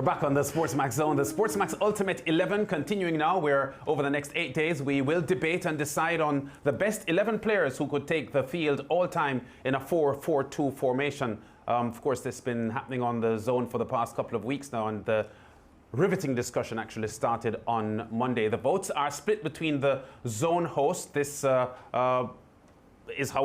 We're back on the SportsMax Zone, the SportsMax Ultimate 11 continuing now, where over the next 8 days we will debate and decide on the best 11 players who could take the field all time in a 4-4-2 formation. Of course, this has been happening on the Zone for the past couple of weeks now, and the riveting discussion actually started on Monday. The votes are split between the Zone hosts. This is how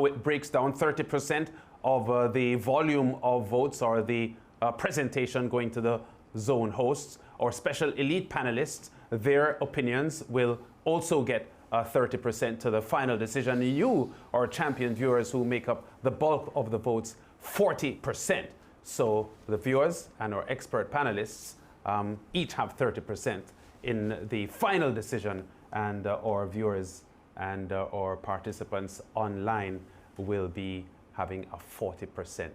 it breaks down. 30% of the volume of votes, or the presentation, going to the Zone hosts or special elite panelists. Their opinions will also get 30% to the final decision. You, our champion viewers, who make up the bulk of the votes, 40%. So the viewers and our expert panelists each have 30% in the final decision, and our viewers and our participants online will be having a 40%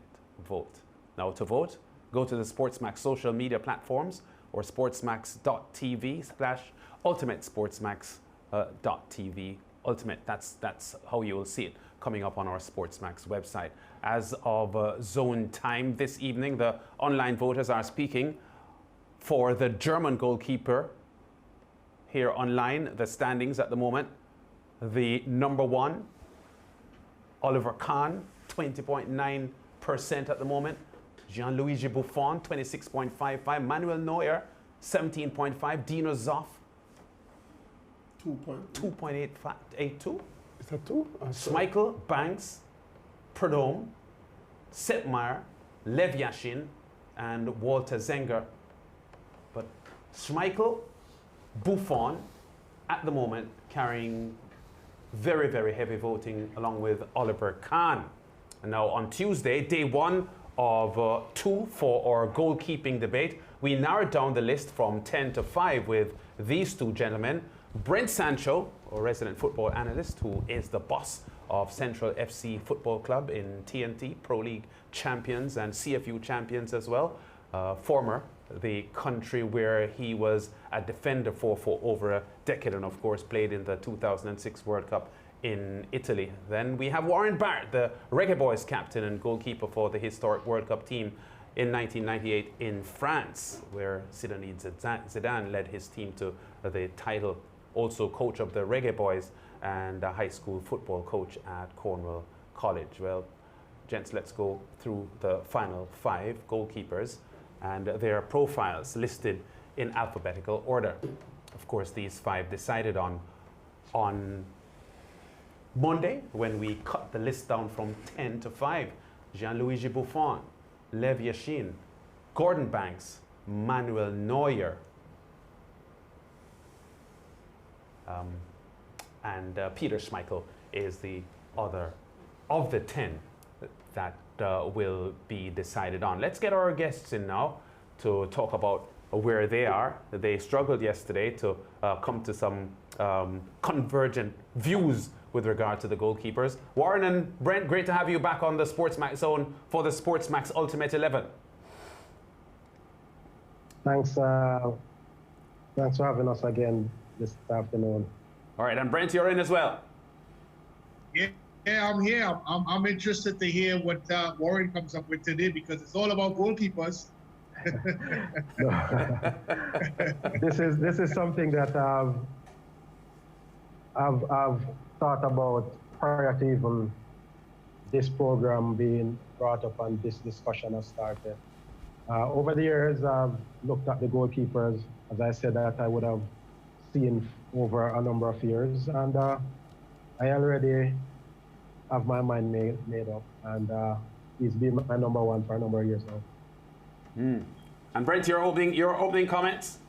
vote. Now, to vote, go to the SportsMax social media platforms or sportsmax.tv/ultimate sportsmax.tv. Ultimate, that's how you will see it coming up on our SportsMax website. As of Zone time this evening, the online voters are speaking for the German goalkeeper. Here online, the standings at the moment: the number one, Oliver Kahn, 20.9% at the moment. Gianluigi Buffon, 26.55. Manuel Neuer, 17.5. Dino Zoff, 2.82. Is that 2? Schmeichel, Banks, Prudhomme, Seppmeier, Lev Yashin, and Walter Zenger. But Schmeichel, Buffon, at the moment, carrying very, very heavy voting, along with Oliver Kahn. And now on Tuesday, day one of 2 for our goalkeeping debate, we narrowed down the list from 10 to 5 with these two gentlemen: Brent Sancho, our resident football analyst, who is the boss of Central FC Football Club in TNT, Pro League champions and CFU champions as well. Former the country where he was a defender for over a decade, and of course played in the 2006 World Cup in Italy. Then we have Warren Barrett, the Reggae Boys captain and goalkeeper for the historic World Cup team in 1998 in France, where Zinedine Zidane led his team to the title. Also coach of the Reggae Boys and a high school football coach at Cornwall College. Well, gents, let's go through the final 5 goalkeepers and their profiles listed in alphabetical order. Of course, these 5 decided on Monday, when we cut the list down from 10 to 5. Gianluigi Buffon, Lev Yashin, Gordon Banks, Manuel Neuer, and Peter Schmeichel is the other of the 10 that will be decided on. Let's get our guests in now to talk about where they are. They struggled yesterday to come to some convergent views with regard to the goalkeepers. Warren and Brent, great to have you back on the SportsMax Zone for the SportsMax Ultimate 11. Thanks for having us again this afternoon. All right, and Brent, you're in as well. Yeah, I'm here. I'm interested to hear what Warren comes up with today, because it's all about goalkeepers. This is something that I've thought about prior to even this program being brought up and this discussion has started. Over the years, I've looked at the goalkeepers, as I said, that I would have seen over a number of years, and I already have my mind made up, and he's been my number one for a number of years now. And Brent, your opening comments?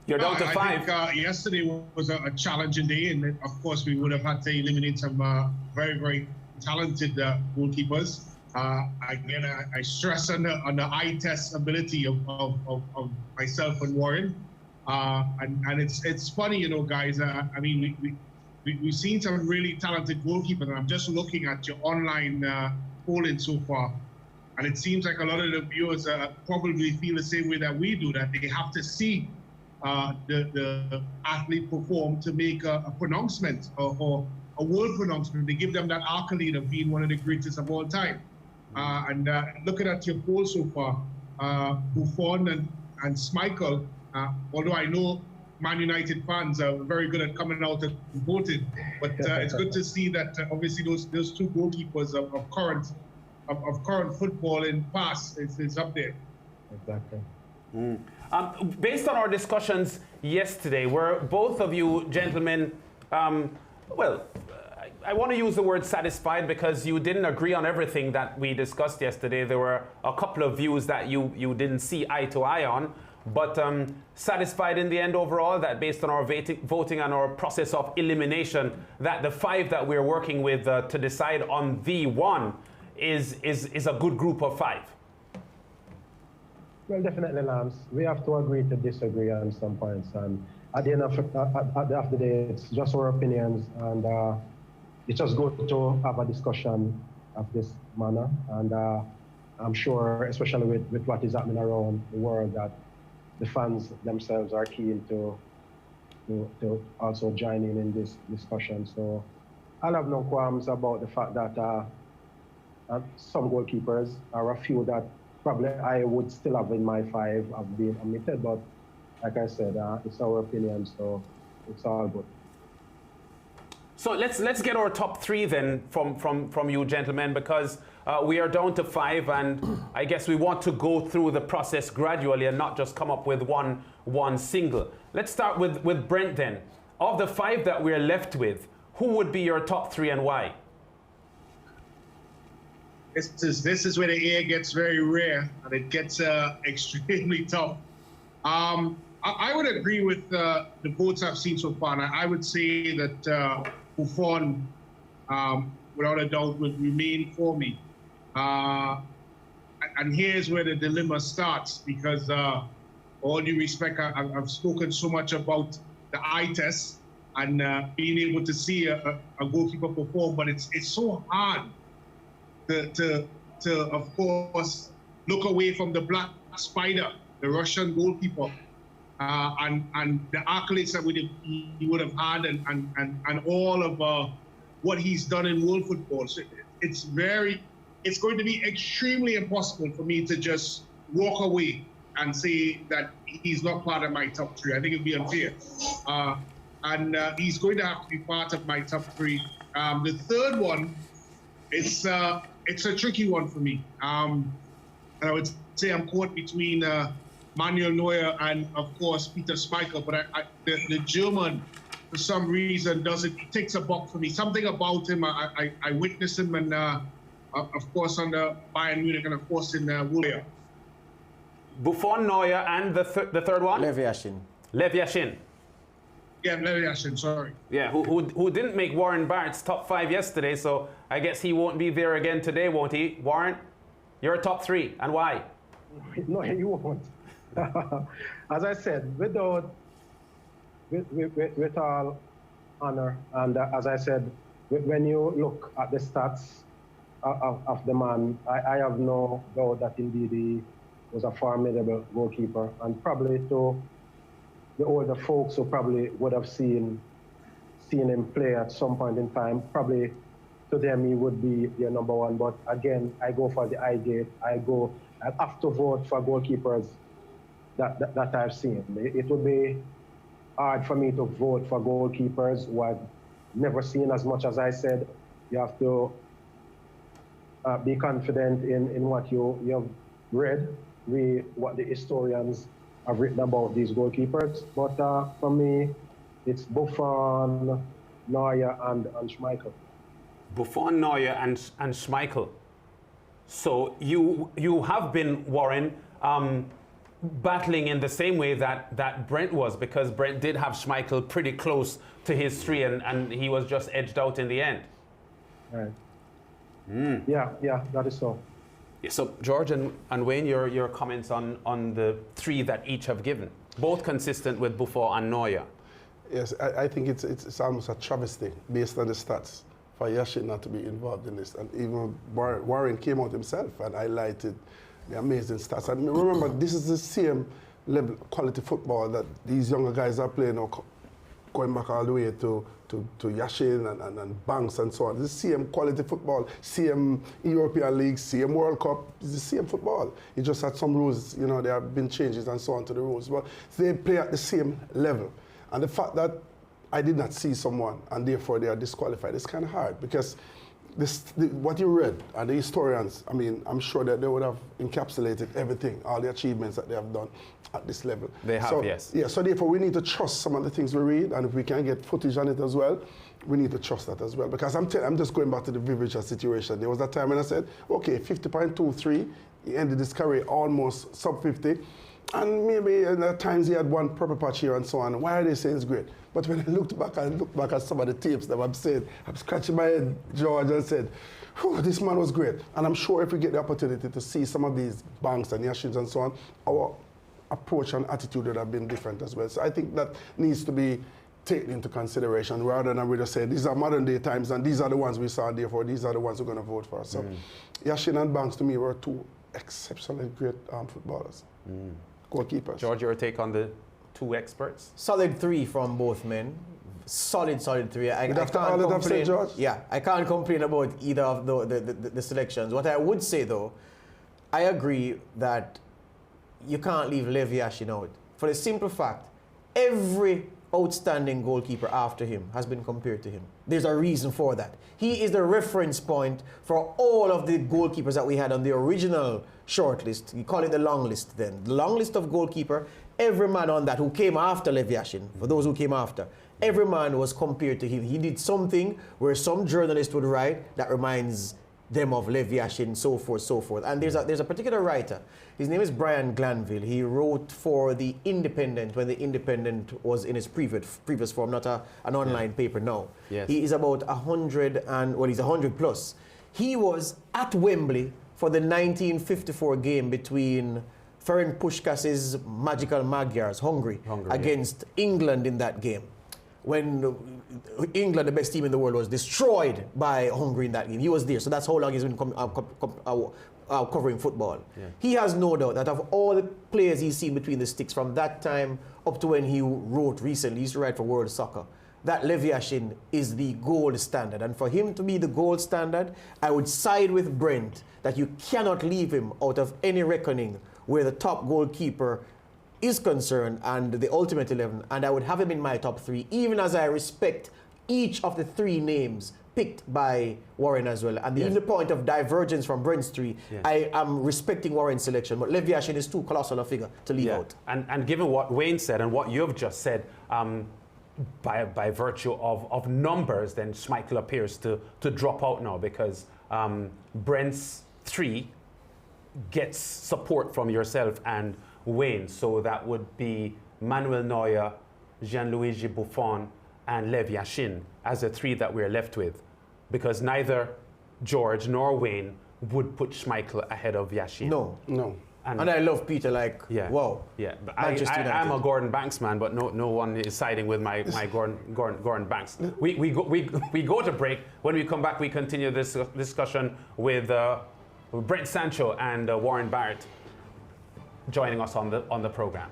You're down to 5. I think yesterday was a challenging day, and of course we would have had to eliminate some very, very talented goalkeepers. Again, I stress on the eye test ability of myself and Warren. And it's funny, you know, guys. I mean, we've seen some really talented goalkeepers, and I'm just looking at your online polling so far, and it seems like a lot of the viewers probably feel the same way that we do, that they have to see the athlete perform to make a pronouncement or a world pronouncement. They give them that accolade of being one of the greatest of all time. And looking at your poll so far, Buffon and Schmeichel, although I know Man United fans are very good at coming out and voting, but it's good to see that obviously those two goalkeepers of current football in past is up there. Exactly. Based on our discussions yesterday, were both of you gentlemen, I want to use the word satisfied because you didn't agree on everything that we discussed yesterday. There were a couple of views that you didn't see eye to eye on, but satisfied in the end overall that based on our voting and our process of elimination, that the 5 that we're working with to decide on the one is a good group of 5. Well, definitely, Lance. We have to agree to disagree on some points, and at the end of the day, it's just our opinions, and it's just good to have a discussion of this manner. And I'm sure, especially with what is happening around the world, that the fans themselves are keen to also join in this discussion. So I'll have no qualms about the fact that some goalkeepers are a few that probably I would still have in my 5 have been omitted, but like I said, it's our opinion, so it's all good. So let's get our top 3 then from you gentlemen, because we are down to 5, and I guess we want to go through the process gradually and not just come up with one single. Let's start with Brent then. Of the 5 that we're left with, who would be your top 3 and why? This is where the air gets very rare and it gets extremely tough. I would agree with the votes I've seen so far. And I would say that Buffon, without a doubt, would remain for me. And here's where the dilemma starts, because all due respect, I've spoken so much about the eye test and being able to see a goalkeeper perform, but it's so hard to of course look away from the black spider, the Russian goalkeeper, and the accolades that he would have had, and all of what he's done in world football. So it's going to be extremely impossible for me to just walk away and say that he's not part of my top 3. I think it'd be unfair. And he's going to have to be part of my top 3. The third one, it's a tricky one for me. And I would say I'm caught between Manuel Neuer and, of course, Peter Schmeichel. But the German, for some reason, he takes a box for me. Something about him, I witnessed him, and of course, under Bayern Munich, and of course, in Wolfsburg. Buffon, Neuer, and the third one? Lev Yashin. Lev Yashin. Yeah, Lev Yashin, sorry. Yeah, who didn't make Warren Barrett's top 5 yesterday, so I guess he won't be there again today, won't he? Warren, you're top 3, and why? No, he won't. As I said, with all honor, and as I said, when you look at the stats of the man, I have no doubt that indeed he was a formidable goalkeeper, and probably to the older folks who probably would have seen him play at some point in time, probably to them he would be their number 1. But again, I go for the eye gate. I have to vote for goalkeepers that I've seen. It would be hard for me to vote for goalkeepers who I've never seen. As much as I said, you have to be confident in what you have read, what the historians have written about these goalkeepers. But for me, it's Buffon, Neuer, and Schmeichel. Buffon, Neuer, and Schmeichel. So you have been, Warren, battling in the same way that Brent was, because Brent did have Schmeichel pretty close to his 3, and he was just edged out in the end. Right. Yeah, that is so. So, George and Wayne, your comments on the 3 that each have given, both consistent with Buffon and Neuer. Yes, I think it's almost a travesty based on the stats for Yashin not to be involved in this. And even Warren came out himself and highlighted the amazing stats. And remember, this is the same level quality football that these younger guys are playing going back all the way to Yashin and Banks and so on. It's the same quality football, same European League, same World Cup. It's the same football. It just had some rules, you know, there have been changes and so on to the rules. But they play at the same level. And the fact that I did not see someone and therefore they are disqualified, it's kind of hard because what you read and the historians, I mean, I'm sure that they would have encapsulated everything, all the achievements that they have done at this level. They have, so, yes. Yeah, so therefore we need to trust some of the things we read, and if we can get footage on it as well, we need to trust that as well. Because I'm just going back to the Vivica situation. There was that time when I said, okay, 50.23, he ended his career almost sub 50, and maybe at times he had one proper patch here and so on. Why are they saying it's great? But when I looked back at some of the tapes that I'm saying, I'm scratching my head, George, and said, this man was great. And I'm sure if we get the opportunity to see some of these Banks and Yashins and so on, our approach and attitude would have been different as well. So I think that needs to be taken into consideration rather than we just say, these are modern day times and these are the ones we saw, therefore these are the ones we're going to vote for. So Yashin and Banks to me were two exceptionally great footballers, goalkeepers. George, your take on the two experts? Solid 3 from both men. Solid 3. I After all that I've said, George? Yeah, I can't complain about either of the selections. What I would say though, I agree that you can't leave Lev Yashin out. For the simple fact, every outstanding goalkeeper after him has been compared to him. There's a reason for that. He is the reference point for all of the goalkeepers that we had on the original shortlist. You call it the long list then. The long list of goalkeeper, every man on that who came after Lev Yashin, for those who came after, every man was compared to him. He did something where some journalist would write that reminds them of Lev Yashin, so forth, so forth. And there's a particular writer. His name is Brian Glanville. He wrote for The Independent when The Independent was in its previous form, not an online paper now. Yes. He is about 100 and, well, he's 100 plus. He was at Wembley for the 1954 game between Ferenc Puskás's Magical Magyars, Hungary against England in that game. When England, the best team in the world, was destroyed by Hungary in that game. He was there, so that's how long he's been covering football. Yeah. He has no doubt that of all the players he's seen between the sticks from that time up to when he wrote recently, he used to write for World Soccer, that Lev Yashin is the gold standard. And for him to be the gold standard, I would side with Brent that you cannot leave him out of any reckoning where the top goalkeeper is concerned and the ultimate 11, and I would have him in my top 3, even as I respect each of the 3 names picked by Warren as well. And even the point of divergence from Brent's 3, I am respecting Warren's selection, but Lev Yashin is too colossal a figure to leave out. And given what Wayne said and what you've just said, by virtue of numbers, then Schmeichel appears to drop out now because Brent's 3 gets support from yourself and Wayne, so that would be Manuel Neuer, Gianluigi Buffon, and Lev Yashin as the 3 that we're left with, because neither George nor Wayne would put Schmeichel ahead of Yashin. No. And I love Peter, wow. Yeah, but I'm a Gordon Banks man, but no one is siding with my Gordon Banks. We go to break. When we come back, we continue this discussion with Brent Sancho and Warren Barrett joining us on the program.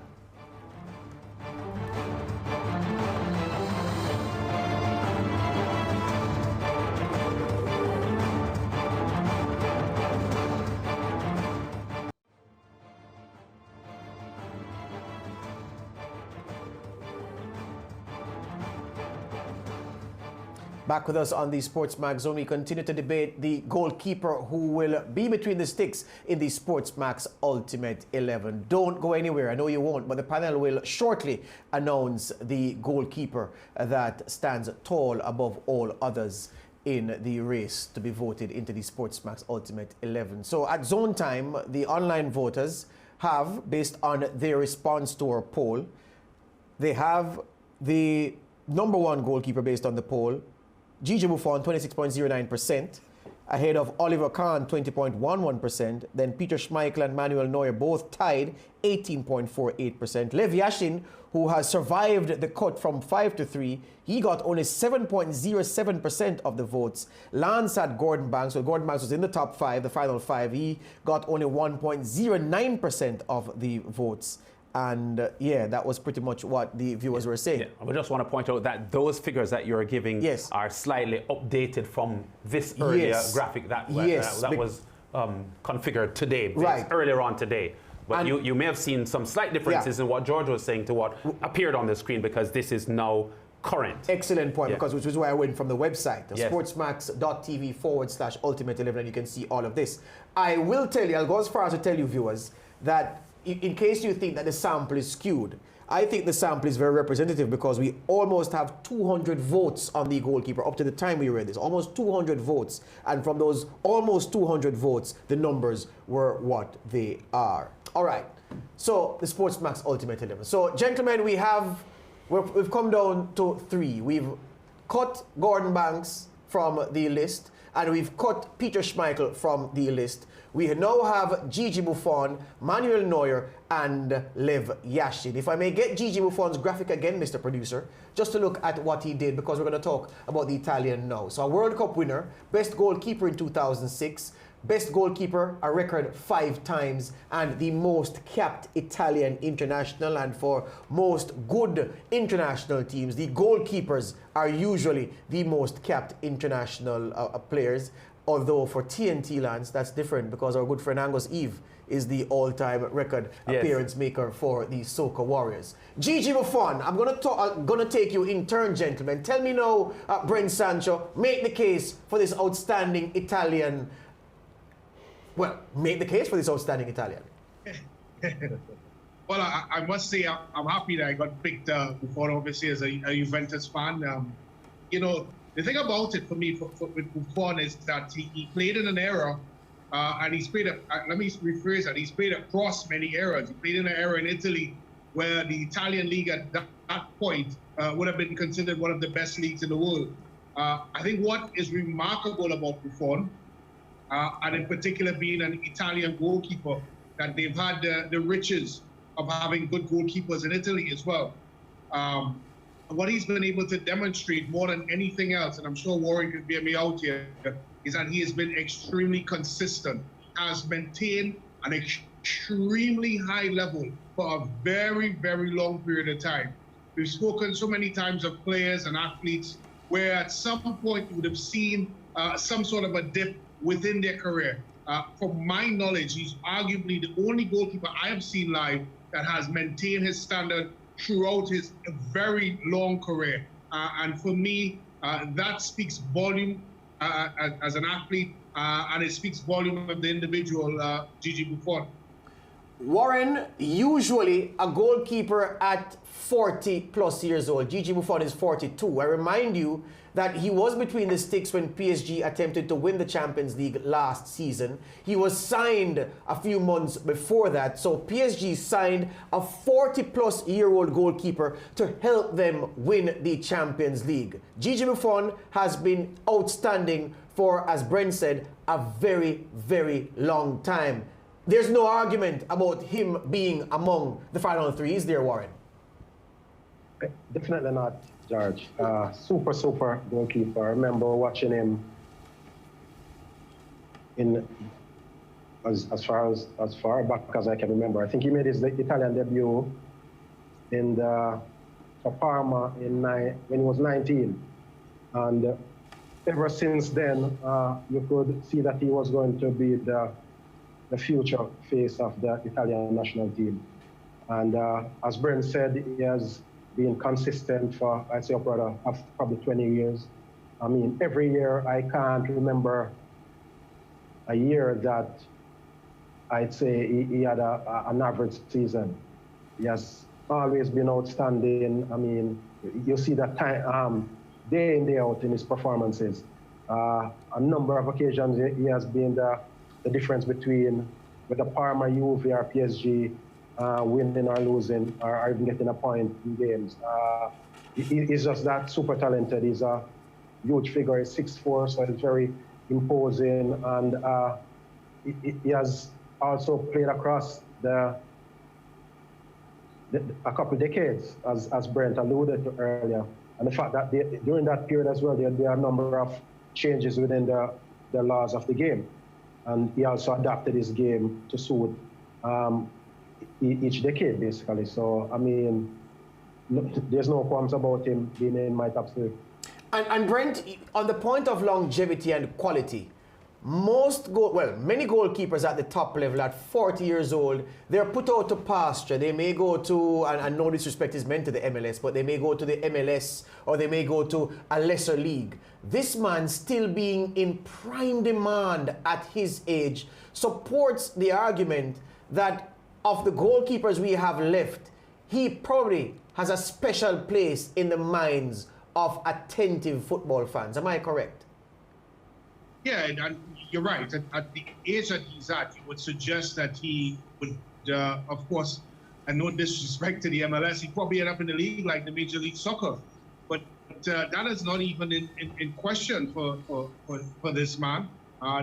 Back with us on the SportsMax Zone, we continue to debate the goalkeeper who will be between the sticks in the SportsMax Ultimate 11. Don't go anywhere. I know you won't, but the panel will shortly announce the goalkeeper that stands tall above all others in the race to be voted into the SportsMax Ultimate 11. So at zone time, the online voters have, based on their response to our poll, they have the number 1 goalkeeper based on the poll, Gigi Buffon, 26.09%, ahead of Oliver Kahn, 20.11%. Then Peter Schmeichel and Manuel Neuer both tied, 18.48%. Lev Yashin, who has survived the cut from 5 to 3, he got only 7.07% of the votes. Lance had Gordon Banks. Well, Gordon Banks was in the top 5, the final 5. He got only 1.09% of the votes. And yeah, that was pretty much what the viewers were saying. Yeah. I just want to point out that those figures that you're giving are slightly updated from this earlier graphic that was configured today, earlier on today. But you may have seen some slight differences in what George was saying to what appeared on the screen, because this is now current. Excellent point, because which is why I went from the website, sportsmax.tv/Ultimate11, and you can see all of this. I will tell you, I'll go as far as to tell you, viewers, that in case you think that the sample is skewed, I think the sample is very representative, because we almost have 200 votes on the goalkeeper up to the time we read this, almost 200 votes. And from those almost 200 votes, the numbers were what they are. All right, so the SportsMax Ultimate 11. So, gentlemen, we've come down to 3. We've cut Gordon Banks from the list, and we've cut Peter Schmeichel from the list. We now have Gigi Buffon, Manuel Neuer, and Lev Yashin. If I may get Gigi Buffon's graphic again, Mr. Producer, just to look at what he did, because we're going to talk about the Italian now. So a World Cup winner, best goalkeeper in 2006, best goalkeeper a record 5 times, and the most capped Italian international. And for most good international teams, the goalkeepers are usually the most capped international players. Although for TNT lands, that's different, because our good friend Angus Eve is the all-time record appearance maker for the Soca Warriors. Gigi Buffon, I'm gonna take you in turn, gentlemen. Tell me now, Brent Sancho, make the case for this outstanding Italian. Well, make the case for this outstanding Italian. Well, I must say I'm happy that I got picked Buffon, obviously, as a Juventus fan. You know, the thing about it for me with Buffon is that he played in an era, and he's played, let me rephrase that, he's played across many eras. He played in an era in Italy where the Italian league at that point would have been considered one of the best leagues in the world. I think what is remarkable about Buffon, and in particular being an Italian goalkeeper, that they've had the riches of having good goalkeepers in Italy as well. What he's been able to demonstrate more than anything else, and I'm sure Warren could bear me out here, is that he has been extremely consistent, has maintained an extremely high level for a very, very long period of time. We've spoken so many times of players and athletes where at some point you would have seen some sort of a dip within their career. From my knowledge, he's arguably the only goalkeeper I have seen live that has maintained his standard throughout his very long career. And for me, that speaks volume as an athlete, and it speaks volume of the individual, Gigi Buffon. Warren, usually a goalkeeper at 40 plus years old. Gigi Buffon is 42. I remind you that he was between the sticks when PSG attempted to win the Champions League last season. He was signed a few months before that. So PSG signed a 40-plus-year-old goalkeeper to help them win the Champions League. Gigi Buffon has been outstanding for, as Brent said, a very, very long time. There's no argument about him being among the final 3, is there, Warren? Definitely not, George. Super goalkeeper. I remember watching him in as far back as I can remember. I think he made his Italian debut in for Parma when he was 19, and ever since then, you could see that he was going to be the future face of the Italian national team. And as Brent said, he has been consistent for, I'd say, probably 20 years. I mean, every year, I can't remember a year that I'd say he had an average season. He has always been outstanding. I mean, you see that time, day in, day out in his performances. A number of occasions, he has been the difference between whether Parma, Juve, or PSG winning or losing, or even getting a point in games. He's just that super talented. He's a huge figure. He's 6'4", so he's very imposing, and he has also played across a couple decades, as Brent alluded to earlier. And the fact that during that period as well, there are a number of changes within the laws of the game. And he also adapted his game to suit each decade, basically. So, I mean, there's no qualms about him being in my top 3. And Brent, on the point of longevity and quality, many goalkeepers at the top level at 40 years old, they're put out to pasture. They may go to, and no disrespect is meant to the MLS, but they may go to the MLS or they may go to a lesser league. This man still being in prime demand at his age supports the argument that of the goalkeepers we have left, he probably has a special place in the minds of attentive football fans. Am I correct? Yeah, and you're right. At the age that he's at, you would suggest that he would, of course, and no disrespect to the MLS, he'd probably end up in the league like the Major League Soccer. But that is not even in question for this man.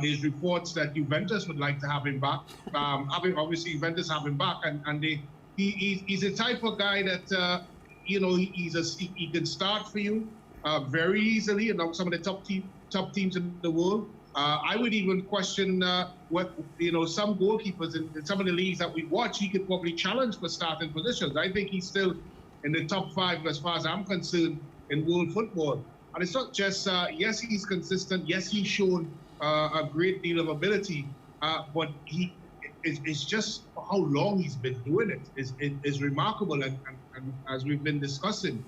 There's reports that Juventus would like to have him back. Obviously, Juventus have him back, and he's a type of guy that he can start for you very easily, and some of the top teams in the world. I would even question some goalkeepers in some of the leagues that we watch. He could probably challenge for starting positions. I think he's still in the top 5 as far as I'm concerned in world football. And it's not just yes, he's consistent. Yes, he's shown a great deal of ability, but it's just how long he's been doing it is remarkable. And as we've been discussing,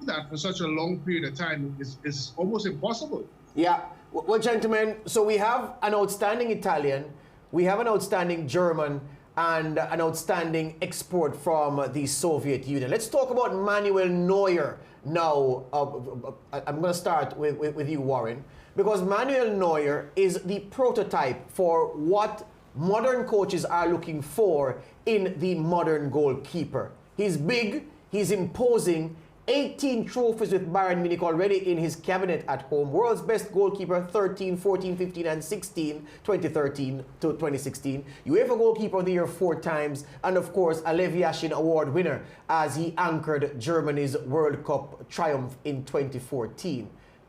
that for such a long period of time is almost impossible. Yeah. Well, gentlemen, so we have an outstanding Italian, we have an outstanding German, and an outstanding export from the Soviet Union. Let's talk about Manuel Neuer now. I'm going to start with you, Warren, because Manuel Neuer is the prototype for what modern coaches are looking for in the modern goalkeeper. He's big, he's imposing, 18 trophies with Bayern Munich already in his cabinet at home. World's best goalkeeper 13, 14, 15, and 16, 2013 to 2016. UEFA Goalkeeper of the Year 4 times. And of course, a Lev Yashin Award winner as he anchored Germany's World Cup triumph in 2014.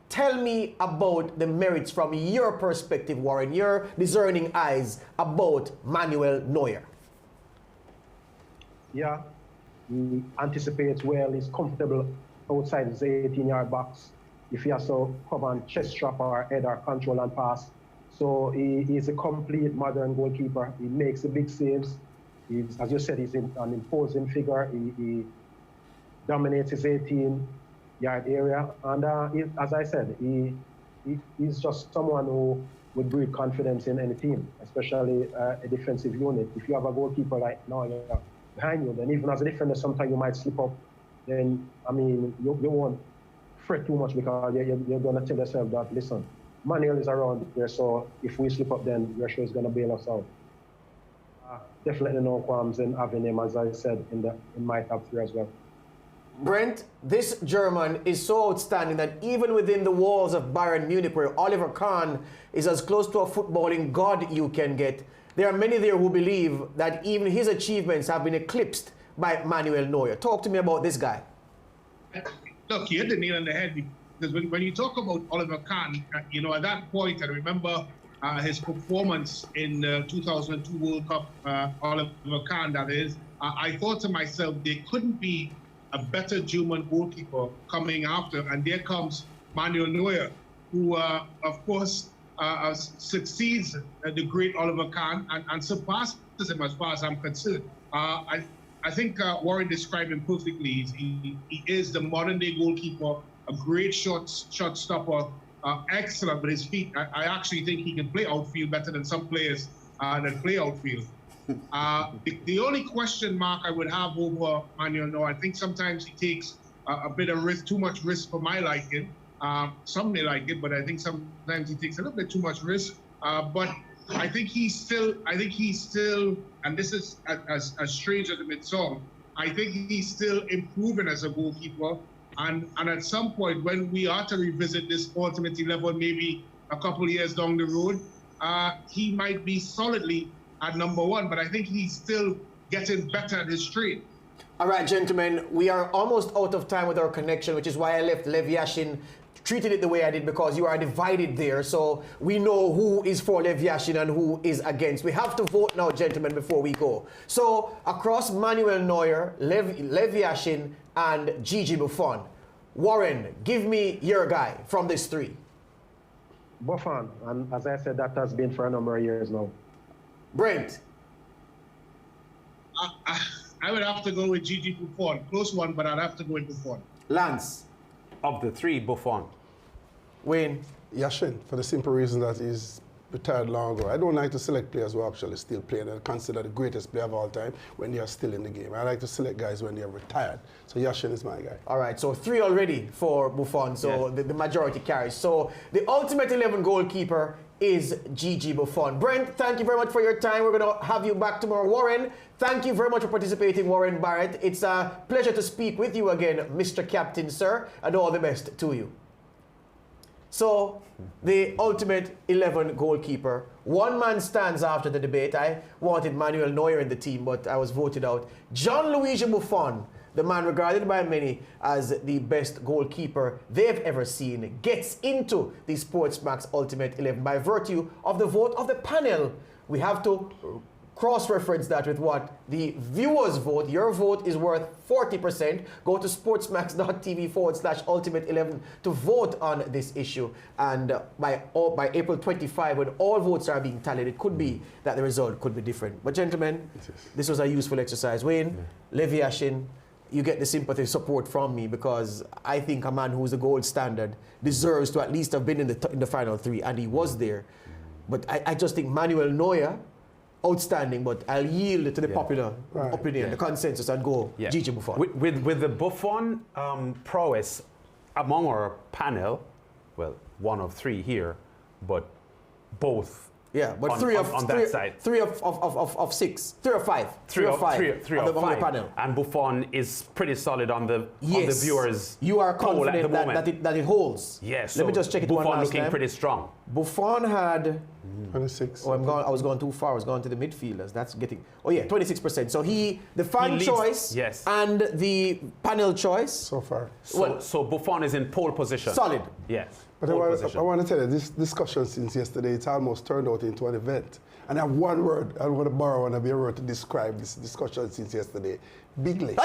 Tell me about the merits from your perspective, Warren, your discerning eyes about Manuel Neuer. Yeah. He anticipates well, he's comfortable outside his 18-yard box. If he has to come on chest strap or head or control and pass. So he's a complete modern goalkeeper. He makes the big saves. As you said, he's an imposing figure. He dominates his 18-yard area. And as I said, he's just someone who would breed confidence in any team, especially a defensive unit. If you have a goalkeeper like Neuer behind you, then even as a defender, sometimes you might slip up. Then, I mean, you won't fret too much because you're going to tell yourself that, listen, Manuel is around there, so if we slip up, then your show is going to bail us out. Definitely no qualms in having him, as I said, in my top 3 as well. Brent, this German is so outstanding that even within the walls of Bayern Munich, where Oliver Kahn is as close to a footballing god you can get, there are many there who believe that even his achievements have been eclipsed by Manuel Neuer. Talk to me about this guy. Look, you hit the nail on the head, because when you talk about Oliver Kahn, at that point, I remember his performance in the 2002 World Cup, Oliver Kahn, that is. I thought to myself, there couldn't be a better German goalkeeper coming after, and there comes Manuel Neuer, who, of course, succeeds the great Oliver Kahn and surpasses him as far as I'm concerned. I think Warren described him perfectly. He is the modern-day goalkeeper, a great shot stopper, excellent with his feet. I actually think he can play outfield better than some players that play outfield. The only question mark I would have over Manuel Neuer, I think sometimes he takes a bit of risk, too much risk for my liking. Some may like it, but I think sometimes he takes a little bit too much risk. But I think he's still, and this is as strange as it may sound, I think he's still improving as a goalkeeper. And at some point, when we are to revisit this Ultimate 11, maybe a couple of years down the road, he might be solidly at number 1. But I think he's still getting better at his trade. All right, gentlemen, we are almost out of time with our connection, which is why I left Lev Yashin, treated it the way I did, because you are divided there. So we know who is for Lev Yashin and who is against. We have to vote now, gentlemen, before we go. So across Manuel Neuer, Lev Yashin, and Gigi Buffon, Warren, give me your guy from these three. Buffon, and as I said, that has been for a number of years now. Brent. I would have to go with Gigi Buffon. Close one, but I'd have to go with Buffon. Lance. Of the three, Buffon. Wayne. Yashin, for the simple reason that he's retired long ago. I don't like to select players who are actually still playing and consider the greatest player of all time when they are still in the game. I like to select guys when they are retired. So Yashin is my guy. All right, so 3 already for Buffon, so yes. the majority carries. So the ultimate 11 goalkeeper is Gigi Buffon. Brent, thank you very much for your time. We're going to have you back tomorrow. Warren, thank you very much for participating, Warren Barrett. It's a pleasure to speak with you again, Mr. Captain, sir, and all the best to you. So, the ultimate 11 goalkeeper. One man stands after the debate. I wanted Manuel Neuer in the team, but I was voted out. Gianluigi Buffon, the man regarded by many as the best goalkeeper they've ever seen, gets into the SportsMax Ultimate 11 by virtue of the vote of the panel. We have to cross-reference that with what the viewers vote. Your vote is worth 40%. Go to sportsmax.tv/ultimate11 to vote on this issue. And by April 25, when all votes are being tallied, it could be that the result could be different. But gentlemen, this was a useful exercise. Wayne, Lev Yashin, you get the sympathy support from me, because I think a man who's the gold standard deserves to at least have been in the final three, and he was there. But I just think Manuel Neuer, outstanding, but I'll yield to the popular opinion, the consensus, and go Gigi Buffon. With the Buffon prowess among our panel, well, one of 3 here, but both. Yeah, but on 3 of 5. 3 of 5. 3 of 5 on the panel. And Buffon is pretty solid on the viewers. You are poll at the confident moment. that it holds. Yes. Let me just check it one Buffon last looking time. pretty strong. Buffon had 26. Oh, I was going too far. I was going to the midfielders. That's getting. Oh yeah, 26%. So the fan leads, choice, yes, and the panel choice So far. So Buffon is in pole position. solid. Yes. But I want to tell you, this discussion since yesterday, it's almost turned out into an event. And I have one word, I want to borrow one of your word to describe this discussion since yesterday. Bigly.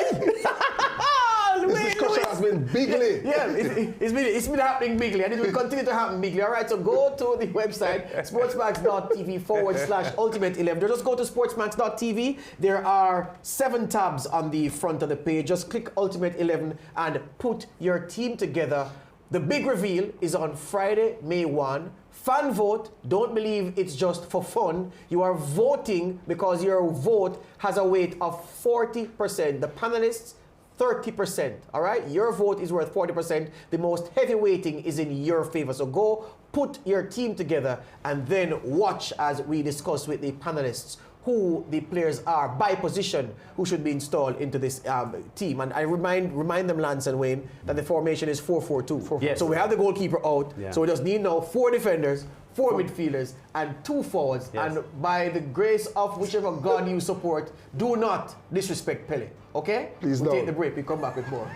This discussion has been bigly. Yeah, it's been happening bigly, and it will continue to happen bigly. All right, so go to the website, sportsmax.tv/ultimate11. Just go to sportsmax.tv. There are 7 tabs on the front of the page. Just click Ultimate 11 and put your team together. The big reveal is on Friday, May 1. Fan vote. Don't believe it's just for fun. You are voting because your vote has a weight of 40%. The panelists, 30%. All right? Your vote is worth 40%. The most heavy weighting is in your favor. So go put your team together and then watch as we discuss with the panelists who the players are by position who should be installed into this team. And I remind them, Lance and Wayne, that the formation is 4-4-2. Yes. So we have the goalkeeper out. Yeah. So we just need now 4 defenders, 4 midfielders, and 2 forwards. Yes. And by the grace of whichever God you support, do not disrespect Pele. Okay? Please we'll don't. take the break. We come back with more.